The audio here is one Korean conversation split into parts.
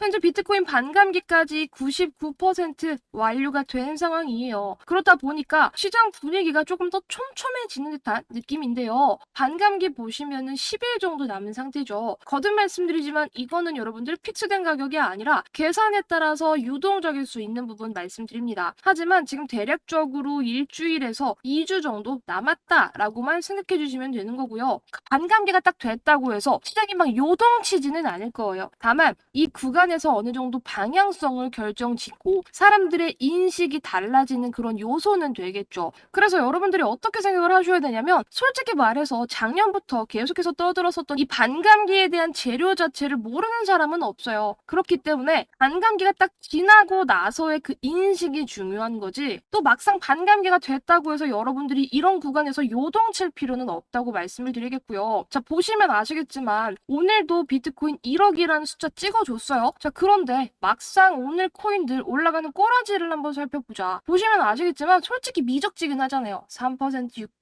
현재 비트코인 반감기까지 99% 완료가 된 상황이에요. 그렇다 보니까 시장 분위기가 조금 더 촘촘해지는 듯한 느낌인데요. 반감기 보시면은 10일 정도 남은 상태죠. 거듭 말씀드리지만 이거는 여러분들 픽스된 가격이 아니라 계산에 따라서 유동적일 수 있는 부분 말씀드립니다. 하지만 지금 대략적으로 일주일에서 2주 정도 남았다라고만 생각해 주시면 되는 거고요. 반감기가 딱 됐다고 해서 시장이 막 요동치지는 않을 거예요. 다만 이 구간에서 어느 정도 방향성을 결정짓고 사람들의 인식이 달라지는 그런 요소는 되겠죠. 그래서 여러분들이 어떻게 생각을 하셔야 되냐면 솔직히 말해서 작년부터 계속해서 떠들었었던 이 반감기에 대한 재료 자체를 모르는 사람은 없어요. 그렇기 때문에 반감기가 딱 지나고 나서의 그 인식이 중요한 거지 또 막상 반감기가 됐다고 해서 여러분들이 이런 구간에서 요동칠 필요는 없다고 말씀을 드리겠고요. 자, 보시면 아시겠지만 오늘도 비트코인 1억이라는 숫자 찍어줬어요. 자, 그런데 막상 오늘 코인들 올라가는 꼬라지를 한번 살펴보자. 보시면 아시겠지만 솔직히 미적지근하잖아요. 3%,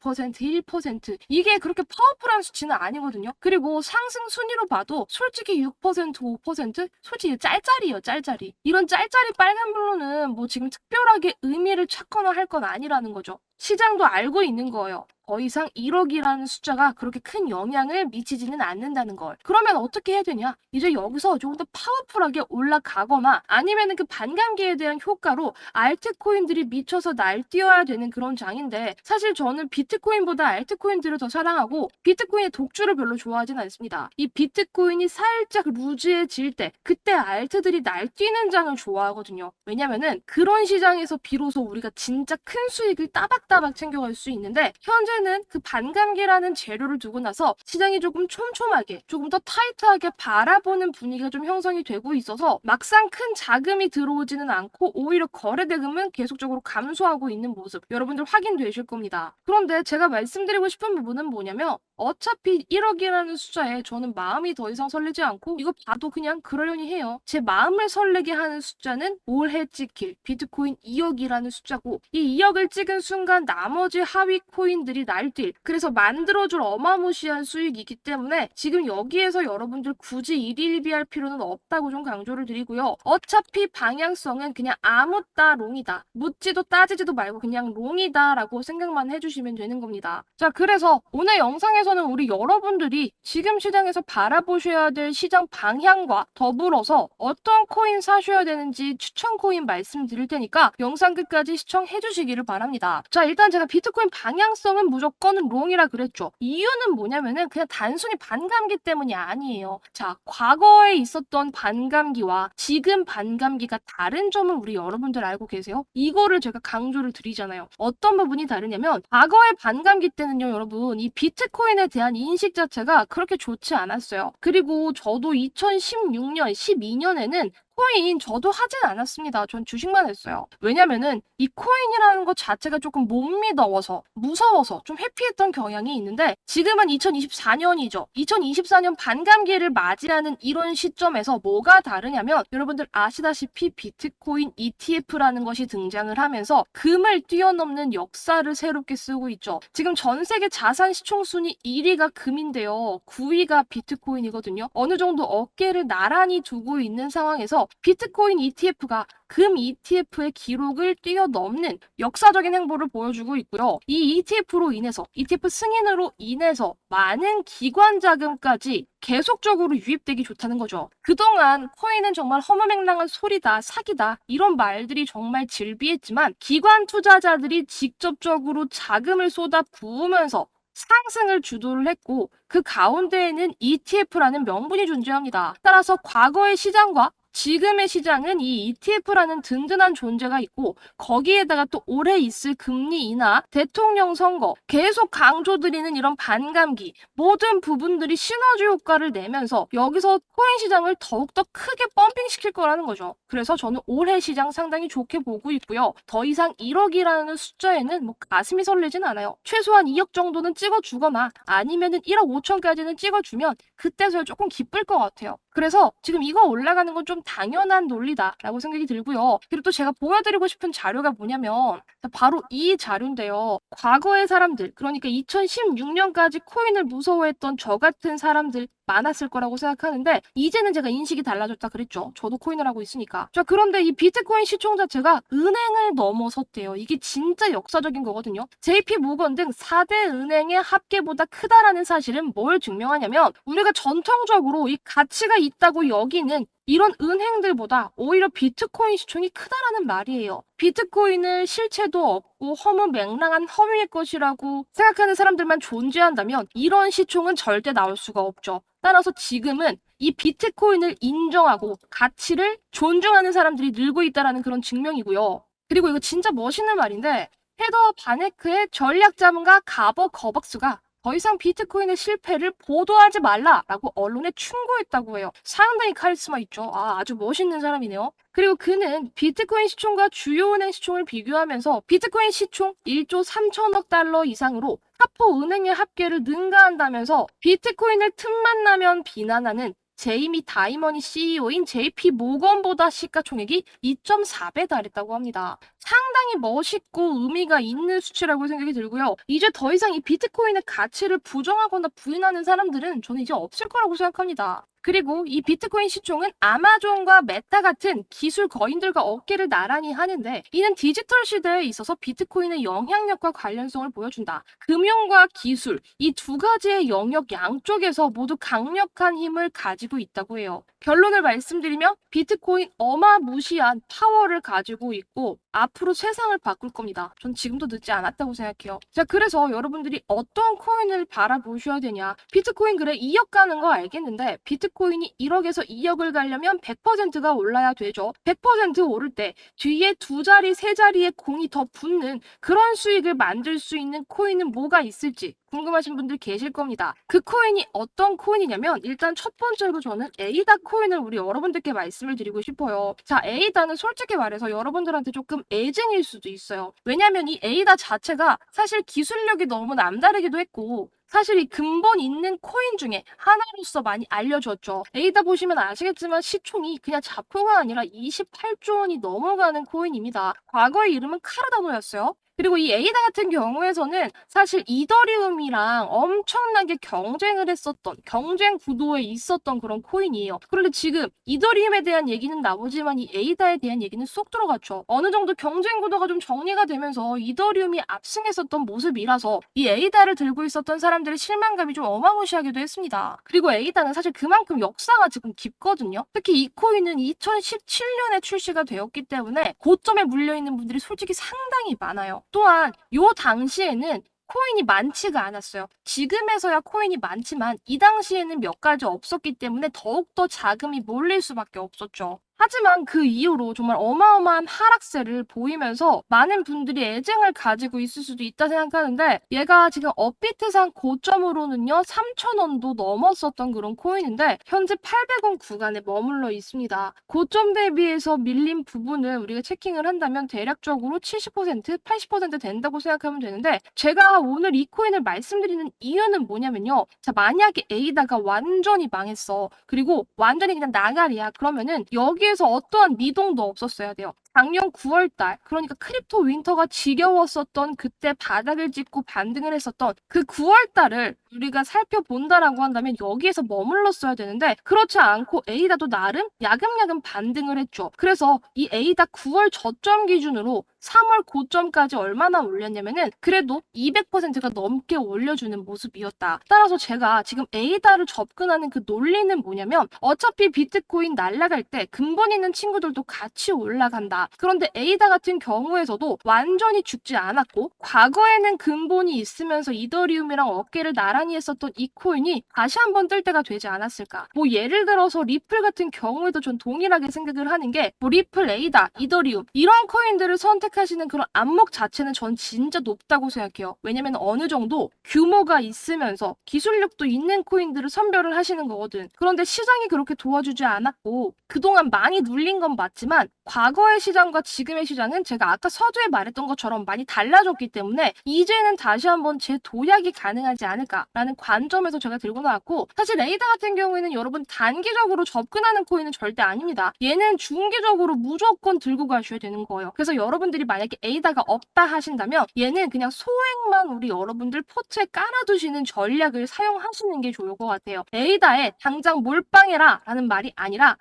6%, 1% 이게 그렇게 파워풀한 수치는 아니거든요. 그리고 상승 순위로 봐도 솔직히 6%, 5% 솔직히 짤짤이에요. 짤짤이. 이런 짤짤이 빨간불로는 뭐 지금 특별하게 의미를 찾거나 할 건 아니라는 거죠. 시장도 알고 있는 거예요. 더 이상 1억이라는 숫자가 그렇게 큰 영향을 미치지는 않는다는 걸. 그러면 어떻게 해야 되냐? 이제 여기서 조금 더 파워풀하게 올라가거나 아니면은 그 반감기에 대한 효과로 알트코인들이 미쳐서 날뛰어야 되는 그런 장인데 사실 저는 비트코인보다 알트코인들을 더 사랑하고 비트코인의 독주를 별로 좋아하진 않습니다. 이 비트코인이 살짝 루즈해질 때 그때 알트들이 날뛰는 장을 좋아하거든요. 왜냐면은 그런 시장에서 비로소 우리가 진짜 큰 수익을 따박따박 챙겨갈 수 있는데 현재는 그 반감기라는 재료를 두고 나서 시장이 조금 촘촘하게 조금 더 타이트하게 바라보는 분위기가 좀 형성이 되고 있어서 막상 큰 자금이 들어오지는 않고 오히려 거래대금은 계속적으로 감소하고 있는 모습 여러분들 확인되실 겁니다. 그런데 제가 말씀드리고 싶은 부분은 뭐냐면 어차피 1억이라는 숫자에 저는 마음이 더 이상 설레지 않고 이거 봐도 그냥 그러려니 해요. 제 마음을 설레게 하는 숫자는 올해 찍힐 비트코인 2억이라는 숫자고 이 2억을 찍은 순간 나머지 하위 코인들이 날뛸 그래서 만들어줄 어마무시한 수익이기 때문에 지금 여기에서 여러분들 굳이 일일비할 필요는 없다고 좀 강조를 드리고요. 어차피 방향성은 그냥 아무 따 롱이다. 묻지도 따지지도 말고 그냥 롱이다 라고 생각만 해주시면 되는 겁니다. 자, 그래서 오늘 영상에서는 우리 여러분들이 지금 시장에서 바라보셔야 될 시장 방향과 더불어서 어떤 코인 사셔야 되는지 추천 코인 말씀드릴 테니까 영상 끝까지 시청해 주시기를 바랍니다. 자, 일단 제가 비트코인 방향성은 무조건 롱이라 그랬죠. 이유는 뭐냐면은 그냥 단순히 반감기 때문이 아니에요. 자, 과거에 있었던 반감기와 지금 반감기가 다른 점을 우리 여러분들 알고 계세요? 이거를 제가 강조를 드리잖아요. 어떤 부분이 다르냐면 과거의 반감기 때는요, 여러분 이 비트코인에 대한 인식 자체가 그렇게 좋지 않았어요. 그리고 저도 2016년, 12년에는 코인 저도 하진 않았습니다. 전 주식만 했어요. 왜냐면은 이 코인이라는 것 자체가 조금 못 믿어서 무서워서 좀 회피했던 경향이 있는데 지금은 2024년이죠. 2024년 반감기를 맞이하는 이런 시점에서 뭐가 다르냐면 여러분들 아시다시피 비트코인 ETF라는 것이 등장을 하면서 금을 뛰어넘는 역사를 새롭게 쓰고 있죠. 지금 전 세계 자산 시총 순위 1위가 금인데요. 9위가 비트코인이거든요. 어느 정도 어깨를 나란히 두고 있는 상황에서 비트코인 ETF가 금 ETF의 기록을 뛰어넘는 역사적인 행보를 보여주고 있고요. 이 ETF로 인해서 ETF 승인으로 인해서 많은 기관 자금까지 계속적으로 유입되기 좋다는 거죠. 그동안 코인은 정말 허무맹랑한 소리다, 사기다 이런 말들이 정말 질비했지만 기관 투자자들이 직접적으로 자금을 쏟아 부으면서 상승을 주도를 했고 그 가운데에는 ETF라는 명분이 존재합니다. 따라서 과거의 시장과 지금의 시장은 이 ETF라는 든든한 존재가 있고 거기에다가 또 올해 있을 금리 인하, 대통령 선거, 계속 강조드리는 이런 반감기 모든 부분들이 시너지 효과를 내면서 여기서 코인 시장을 더욱더 크게 펌핑시킬 거라는 거죠. 그래서 저는 올해 시장 상당히 좋게 보고 있고요. 더 이상 1억이라는 숫자에는 뭐 가슴이 설레진 않아요. 최소한 2억 정도는 찍어주거나 아니면은 1억 5천까지는 찍어주면 그때서야 조금 기쁠 것 같아요. 그래서 지금 이거 올라가는 건 좀 당연한 논리다라고 생각이 들고요. 그리고 또 제가 보여드리고 싶은 자료가 뭐냐면 바로 이 자료인데요. 과거의 사람들, 그러니까 2016년까지 코인을 무서워했던 저 같은 사람들 많았을 거라고 생각하는데 이제는 제가 인식이 달라졌다 그랬죠. 저도 코인을 하고 있으니까. 자, 그런데 이 비트코인 시총 자체가 은행을 넘어섰대요. 이게 진짜 역사적인 거거든요. JP 모건 등 4대 은행의 합계보다 크다라는 사실은 뭘 증명하냐면 우리가 전통적으로 이 가치가 있다고 여기는 이런 은행들보다 오히려 비트코인 시총이 크다라는 말이에요. 비트코인을 실체도 없고 허무맹랑한 허위의 것이라고 생각하는 사람들만 존재한다면 이런 시총은 절대 나올 수가 없죠. 따라서 지금은 이 비트코인을 인정하고 가치를 존중하는 사람들이 늘고 있다는 그런 증명이고요. 그리고 이거 진짜 멋있는 말인데 헤더 바네크의 전략 자문가 가버 거벅스가 더 이상 비트코인의 실패를 보도하지 말라라고 언론에 충고했다고 해요. 상당히 카리스마 있죠. 아주 멋있는 사람이네요. 그리고 그는 비트코인 시총과 주요 은행 시총을 비교하면서 비트코인 시총 1조 3천억 달러 이상으로 카포 은행의 합계를 능가한다면서 비트코인을 틈만 나면 비난하는 제이미 다이머니 CEO인 JP 모건보다 시가총액이 2.4배 달했다고 합니다. 상당히 멋있고 의미가 있는 수치라고 생각이 들고요. 이제 더 이상 이 비트코인의 가치를 부정하거나 부인하는 사람들은 저는 이제 없을 거라고 생각합니다. 그리고 이 비트코인 시총은 아마존과 메타 같은 기술 거인들과 어깨를 나란히 하는데 이는 디지털 시대에 있어서 비트코인의 영향력과 관련성을 보여준다. 금융과 기술, 이 두 가지의 영역 양쪽에서 모두 강력한 힘을 가지고 있다고 해요. 결론을 말씀드리면 비트코인 어마무시한 파워를 가지고 있고 앞으로 세상을 바꿀 겁니다. 전 지금도 늦지 않았다고 생각해요. 자, 그래서 여러분들이 어떤 코인을 바라보셔야 되냐. 비트코인 그래 2억 가는 거 알겠는데 비트코인이 1억에서 2억을 가려면 100%가 올라야 되죠. 100% 오를 때 뒤에 두 자리, 세 자리의 공이 더 붙는 그런 수익을 만들 수 있는 코인은 뭐가 있을지 궁금하신 분들 계실 겁니다. 그 코인이 어떤 코인이냐면 일단 첫 번째로 저는 에이다 코인을 우리 여러분들께 말씀을 드리고 싶어요. 자, 에이다는 솔직히 말해서 여러분들한테 조금 애증일 수도 있어요. 왜냐면 이 에이다 자체가 사실 기술력이 너무 남다르기도 했고 사실 이 근본 있는 코인 중에 하나로서 많이 알려졌죠. 에이다 보시면 아시겠지만 시총이 그냥 자포가 아니라 28조 원이 넘어가는 코인입니다. 과거의 이름은 카르다노였어요. 그리고 이 에이다 같은 경우에서는 사실 이더리움이랑 엄청나게 경쟁을 했었던 경쟁 구도에 있었던 그런 코인이에요. 그런데 지금 이더리움에 대한 얘기는 나오지만 이 에이다에 대한 얘기는 쏙 들어갔죠. 어느 정도 경쟁 구도가 좀 정리가 되면서 이더리움이 압승했었던 모습이라서 이 에이다를 들고 있었던 사람들의 실망감이 좀 어마무시하기도 했습니다. 그리고 에이다는 사실 그만큼 역사가 지금 깊거든요. 특히 이 코인은 2017년에 출시가 되었기 때문에 고점에 물려있는 분들이 솔직히 상당히 많아요. 또한 요 당시에는 코인이 많지가 않았어요. 지금에서야 코인이 많지만 이 당시에는 몇 가지 없었기 때문에 더욱더 자금이 몰릴 수밖에 없었죠. 하지만 그 이후로 정말 어마어마한 하락세를 보이면서 많은 분들이 애증을 가지고 있을 수도 있다 생각하는데 얘가 지금 업비트상 고점으로는요 3,000원도 넘었었던 그런 코인인데 현재 800원 구간에 머물러 있습니다. 고점 대비해서 밀린 부분을 우리가 체킹을 한다면 대략적으로 70%, 80% 된다고 생각하면 되는데 제가 오늘 이 코인을 말씀드리는 이유는 뭐냐면요. 자, 만약에 에이다가 완전히 망했어. 그리고 완전히 그냥 나가리야. 그러면은 여기에서 어떠한 미동도 없었어야 돼요. 작년 9월달, 그러니까 크립토 윈터가 지겨웠었던 그때 바닥을 찍고 반등을 했었던 그 9월달을 우리가 살펴본다라고 한다면 여기에서 머물렀어야 되는데 그렇지 않고 에이다도 나름 야금야금 반등을 했죠. 그래서 이 에이다 9월 저점 기준으로 3월 고점까지 얼마나 올렸냐면은 그래도 200%가 넘게 올려주는 모습이었다. 따라서 제가 지금 에이다를 접근하는 그 논리는 뭐냐면 어차피 비트코인 날아갈 때 근본 있는 친구들도 같이 올라간다. 그런데 에이다 같은 경우에서도 완전히 죽지 않았고 과거에는 근본이 있으면서 이더리움이랑 어깨를 나란히 했었던 이 코인이 다시 한번 뜰 때가 되지 않았을까. 뭐 예를 들어서 리플 같은 경우에도 전 동일하게 생각을 하는 게 뭐 리플, 에이다, 이더리움 이런 코인들을 선택하시는 그런 안목 자체는 전 진짜 높다고 생각해요. 왜냐면 어느 정도 규모가 있으면서 기술력도 있는 코인들을 선별을 하시는 거거든. 그런데 시장이 그렇게 도와주지 않았고 그동안 많이 눌린 건 맞지만 과거의 시장과 지금의 시장은 제가 아까 서두에 말했던 것처럼 많이 달라졌기 때문에 이제는 다시 한번 재도약이 가능하지 않을까라는 관점에서 제가 들고 나왔고, 사실 에이다 같은 경우에는 여러분 단기적으로 접근하는 코인은 절대 아닙니다. 얘는 중기적으로 무조건 들고 가셔야 되는 거예요. 그래서 여러분들이 만약에 에이다가 없다 하신다면 얘는 그냥 소액만 우리 여러분들 포트에 깔아두시는 전략을 사용하시는 게 좋을 것 같아요. 에이다에 당장 몰빵해라 라는 말이 아니라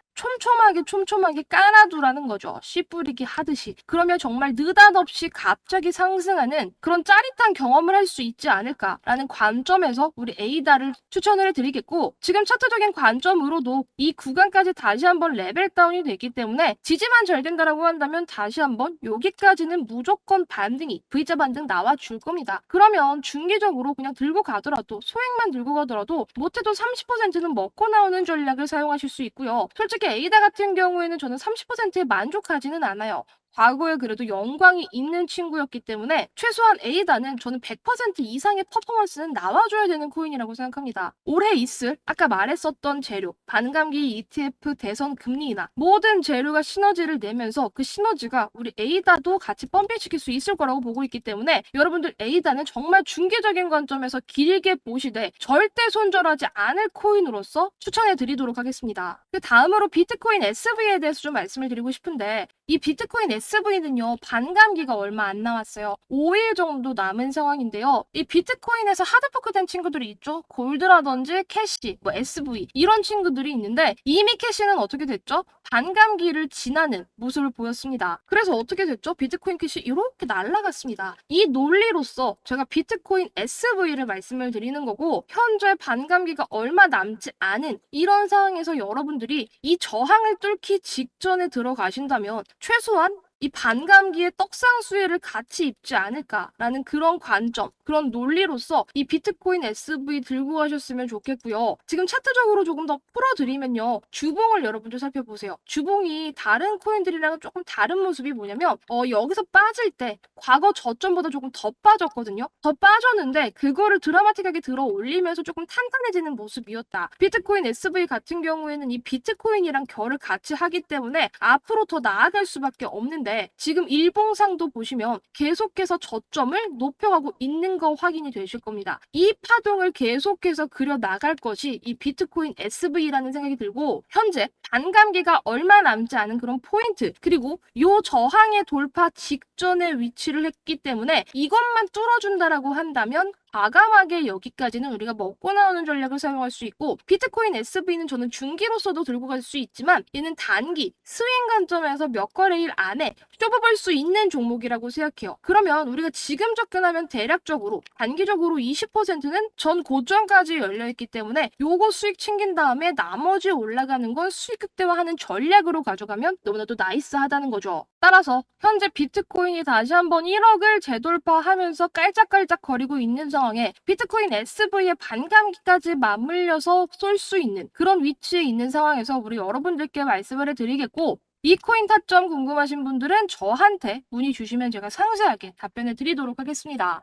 촘촘하게 깔아두라는 거죠. 씨 뿌리기 하듯이. 그러면 정말 느닷없이 갑자기 상승하는 그런 짜릿한 경험을 할 수 있지 않을까라는 관점에서 우리 에이다를 추천을 해드리겠고, 지금 차트적인 관점으로도 이 구간까지 다시 한번 레벨 다운이 됐기 때문에 지지만 잘 된다라고 한다면 다시 한번 여기까지는 무조건 반등이 V자 반등 나와줄 겁니다. 그러면 중기적으로 그냥 들고 가더라도, 소액만 들고 가더라도 못해도 30%는 먹고 나오는 전략을 사용하실 수 있고요. 솔직히 에이다 같은 경우에는 저는 30%에 만족하지는 않아요. 과거에 그래도 영광이 있는 친구였기 때문에 최소한 에이다는 저는 100% 이상의 퍼포먼스는 나와줘야 되는 코인이라고 생각합니다. 올해 있을 아까 말했었던 재료, 반감기 ETF, 대선 금리 인하 모든 재료가 시너지를 내면서 그 시너지가 우리 에이다도 같이 펌핑시킬 수 있을 거라고 보고 있기 때문에 여러분들 에이다는 정말 중기적인 관점에서 길게 보시되 절대 손절하지 않을 코인으로서 추천해 드리도록 하겠습니다. 그 다음으로 비트코인 SV에 대해서 좀 말씀을 드리고 싶은데, 이 비트코인 SV는요, 반감기가 얼마 안 남았어요. 5일 정도 남은 상황인데요. 이 비트코인에서 하드포크된 친구들이 있죠. 골드라든지 캐시, SV 이런 친구들이 있는데 이미 캐시는 어떻게 됐죠? 반감기를 지나는 모습을 보였습니다. 그래서 어떻게 됐죠? 비트코인 캐시 이렇게 날아갔습니다. 이 논리로서 제가 비트코인 SV를 말씀을 드리는 거고, 현재 반감기가 얼마 남지 않은 이런 상황에서 여러분들이 이 저항을 뚫기 직전에 들어가신다면 최소한 이 반감기의 떡상수혜를 같이 입지 않을까라는 그런 관점, 그런 논리로서 이 비트코인 SV 들고 가셨으면 좋겠고요. 지금 차트적으로 조금 더 풀어드리면요. 주봉을 여러분들 살펴보세요. 주봉이 다른 코인들이랑은 조금 다른 모습이 뭐냐면 여기서 빠질 때 과거 저점보다 조금 더 빠졌거든요. 더 빠졌는데 그거를 드라마틱하게 들어 올리면서 조금 탄탄해지는 모습이었다. 비트코인 SV 같은 경우에는 이 비트코인이랑 결을 같이 하기 때문에 앞으로 더 나아갈 수밖에 없는데, 지금 일봉상도 보시면 계속해서 저점을 높여가고 있는 거 확인이 되실 겁니다. 이 파동을 계속해서 그려 나갈 것이 이 비트코인 SV라는 생각이 들고, 현재 반감기가 얼마 남지 않은 그런 포인트, 그리고 요 저항의 돌파 직전에 위치를 했기 때문에 이것만 뚫어준다라고 한다면 과감하게 여기까지는 우리가 먹고 나오는 전략을 사용할 수 있고, 비트코인 SV는 저는 중기로서도 들고 갈 수 있지만 얘는 단기 스윙 관점에서 몇 거래일 안에 좁아볼 수 있는 종목이라고 생각해요. 그러면 우리가 지금 접근하면 대략적으로 단기적으로 20%는 전 고점까지 열려있기 때문에 요거 수익 챙긴 다음에 나머지 올라가는 건 수익 극대화하는 전략으로 가져가면 너무나도 나이스하다는 거죠. 따라서 현재 비트코인이 다시 한번 1억을 재돌파하면서 깔짝깔짝 거리고 있는 상황에 비트코인 SV의 반감기까지 맞물려서 쏠 수 있는 그런 위치에 있는 상황에서 우리 여러분들께 말씀을 해드리겠고, 이 코인 타점 궁금하신 분들은 저한테 문의 주시면 제가 상세하게 답변을 드리도록 하겠습니다.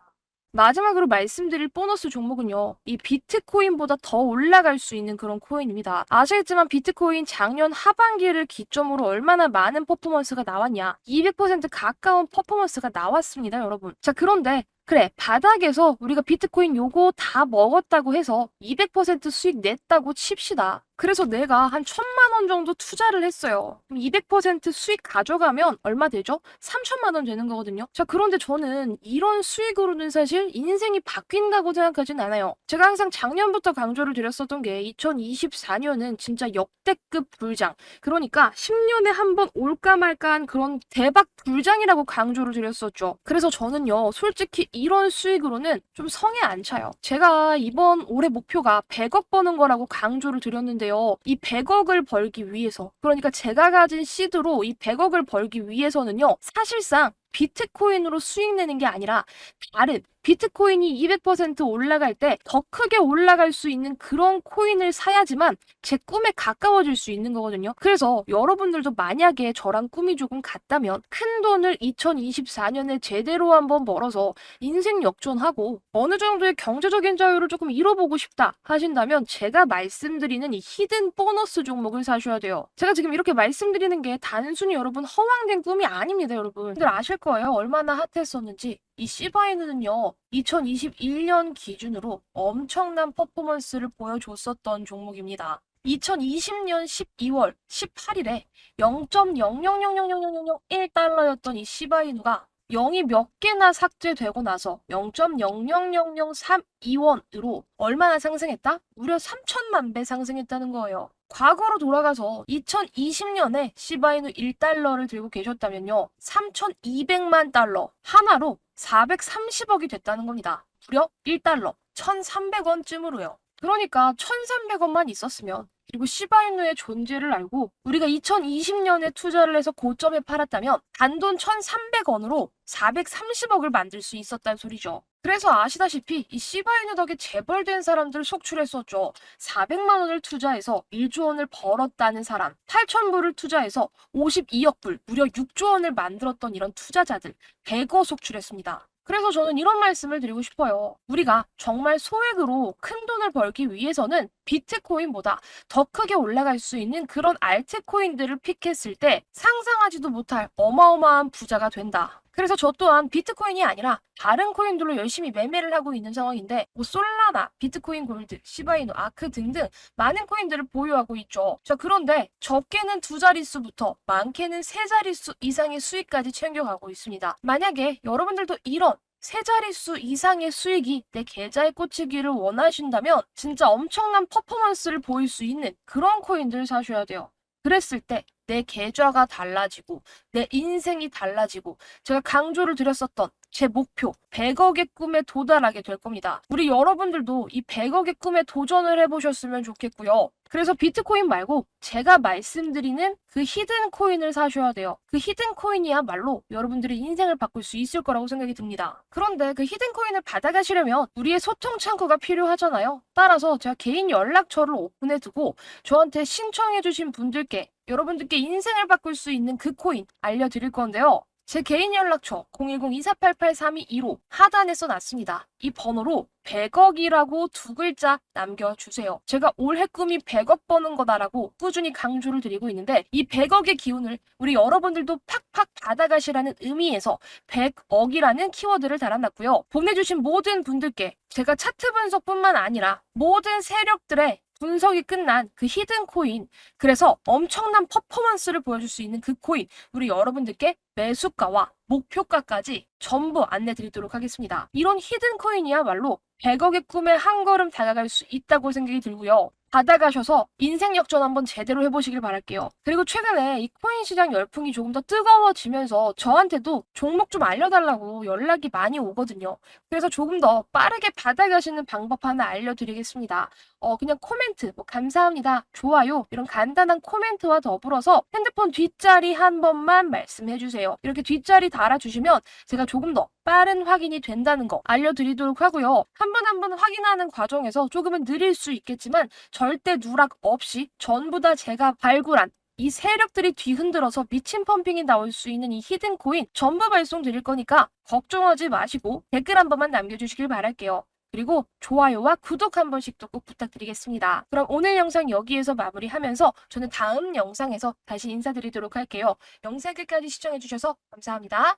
마지막으로 말씀드릴 보너스 종목은요, 이 비트코인보다 더 올라갈 수 있는 그런 코인입니다. 아시겠지만 비트코인 작년 하반기를 기점으로 얼마나 많은 퍼포먼스가 나왔냐, 200% 가까운 퍼포먼스가 나왔습니다, 여러분. 자, 그런데 그래, 바닥에서 우리가 비트코인 요거 다 먹었다고 해서 200% 수익 냈다고 칩시다. 그래서 내가 한 1,000만 원 정도 투자를 했어요. 그럼 200% 수익 가져가면 얼마 되죠? 3,000만 원 되는 거거든요. 자, 그런데 저는 이런 수익으로는 사실 인생이 바뀐다고 생각하진 않아요. 제가 항상 작년부터 강조를 드렸었던 게 2024년은 진짜 역대급 불장. 그러니까 10년에 한 번 올까 말까한 그런 대박 불장이라고 강조를 드렸었죠. 그래서 저는요, 솔직히 이런 수익으로는 좀 성에 안 차요. 제가 이번 올해 목표가 100억 버는 거라고 강조를 드렸는데요. 이 100억을 벌기 위해서, 그러니까 제가 가진 시드로 이 100억을 벌기 위해서는요, 사실상 비트코인으로 수익 내는 게 아니라 다른 비트코인이 200% 올라갈 때 더 크게 올라갈 수 있는 그런 코인을 사야지만 제 꿈에 가까워질 수 있는 거거든요. 그래서 여러분들도 만약에 저랑 꿈이 조금 같다면 큰 돈을 2024년에 제대로 한번 벌어서 인생 역전하고 어느 정도의 경제적인 자유를 조금 이뤄보고 싶다 하신다면 제가 말씀드리는 이 히든 보너스 종목을 사셔야 돼요. 제가 지금 이렇게 말씀드리는 게 단순히 여러분 허황된 꿈이 아닙니다. 여러분들 아실 거예요. 얼마나 핫했었는지. 이 시바이누는요, 2021년 기준으로 엄청난 퍼포먼스를 보여줬었던 종목입니다. 2020년 12월 18일에 0.0000001달러였던 이 시바이누가 0이 몇 개나 삭제되고 나서 0.000032원으로 얼마나 상승했다? 무려 3천만 배 상승했다는 거예요. 과거로 돌아가서 2020년에 시바이누 1달러를 들고 계셨다면요. 3,200만 달러 하나로 430억이 됐다는 겁니다. 무려 1달러 1,300원쯤으로요. 그러니까 1,300원만 있었으면 그리고 시바이누의 존재를 알고 우리가 2020년에 투자를 해서 고점에 팔았다면 단돈 1,300원으로 430억을 만들 수 있었다는 소리죠. 그래서 아시다시피 이 시바이누 덕에 재벌된 사람들 속출했었죠. 400만 원을 투자해서 1조 원을 벌었다는 사람, 8,000불을 투자해서 52억 불, 무려 6조 원을 만들었던 이런 투자자들 대거 속출했습니다. 그래서 저는 이런 말씀을 드리고 싶어요. 우리가 정말 소액으로 큰 돈을 벌기 위해서는 비트코인보다 더 크게 올라갈 수 있는 그런 알트코인들을 픽했을 때 상상하지도 못할 어마어마한 부자가 된다. 그래서 저 또한 비트코인이 아니라 다른 코인들로 열심히 매매를 하고 있는 상황인데 뭐 솔라나, 비트코인 골드, 시바이누, 아크 등등 많은 코인들을 보유하고 있죠. 자, 그런데 적게는 2자릿수부터 많게는 3자릿수 이상의 수익까지 챙겨가고 있습니다. 만약에 여러분들도 이런 3자릿수 이상의 수익이 내 계좌에 꽂히기를 원하신다면 진짜 엄청난 퍼포먼스를 보일 수 있는 그런 코인들을 사셔야 돼요. 그랬을 때 내 계좌가 달라지고 내 인생이 달라지고 제가 강조를 드렸었던 제 목표 100억의 꿈에 도달하게 될 겁니다. 우리 여러분들도 이 100억의 꿈에 도전을 해보셨으면 좋겠고요. 그래서 비트코인 말고 제가 말씀드리는 그 히든 코인을 사셔야 돼요. 그 히든 코인이야말로 여러분들의 인생을 바꿀 수 있을 거라고 생각이 듭니다. 그런데 그 히든 코인을 받아가시려면 우리의 소통 창구가 필요하잖아요. 따라서 제가 개인 연락처를 오픈해두고 저한테 신청해주신 분들께 여러분들께 인생을 바꿀 수 있는 그 코인 알려드릴 건데요. 제 개인 연락처 010-2488-3215 하단에 써놨습니다. 이 번호로 100억이라고 2글자 남겨주세요. 제가 올해 꿈이 100억 버는 거다라고 꾸준히 강조를 드리고 있는데 이 100억의 기운을 우리 여러분들도 팍팍 받아가시라는 의미에서 100억이라는 키워드를 달아놨고요. 보내주신 모든 분들께 제가 차트 분석뿐만 아니라 모든 세력들의 분석이 끝난 그 히든 코인, 그래서 엄청난 퍼포먼스를 보여줄 수 있는 그 코인, 우리 여러분들께 매수가와 목표가까지 전부 안내 드리도록 하겠습니다. 이런 히든 코인이야말로 100억의 꿈에 한 걸음 다가갈 수 있다고 생각이 들고요. 받아가셔서 인생 역전 한번 제대로 해보시길 바랄게요. 그리고 최근에 이 코인 시장 열풍이 조금 더 뜨거워지면서 저한테도 종목 좀 알려달라고 연락이 많이 오거든요. 그래서 조금 더 빠르게 받아가시는 방법 하나 알려드리겠습니다. 그냥 코멘트, 뭐 감사합니다, 좋아요 이런 간단한 코멘트와 더불어서 핸드폰 뒷자리 한 번만 말씀해주세요. 이렇게 뒷자리 달아주시면 제가 조금 더 빠른 확인이 된다는 거 알려드리도록 하고요. 한 번 한 번 확인하는 과정에서 조금은 느릴 수 있겠지만 절대 누락 없이 전부 다 제가 발굴한 이 세력들이 뒤흔들어서 미친 펌핑이 나올 수 있는 이 히든 코인 전부 발송 드릴 거니까 걱정하지 마시고 댓글 한 번만 남겨주시길 바랄게요. 그리고 좋아요와 구독 한 번씩도 꼭 부탁드리겠습니다. 그럼 오늘 영상 여기에서 마무리하면서 저는 다음 영상에서 다시 인사드리도록 할게요. 영상 끝까지 시청해주셔서 감사합니다.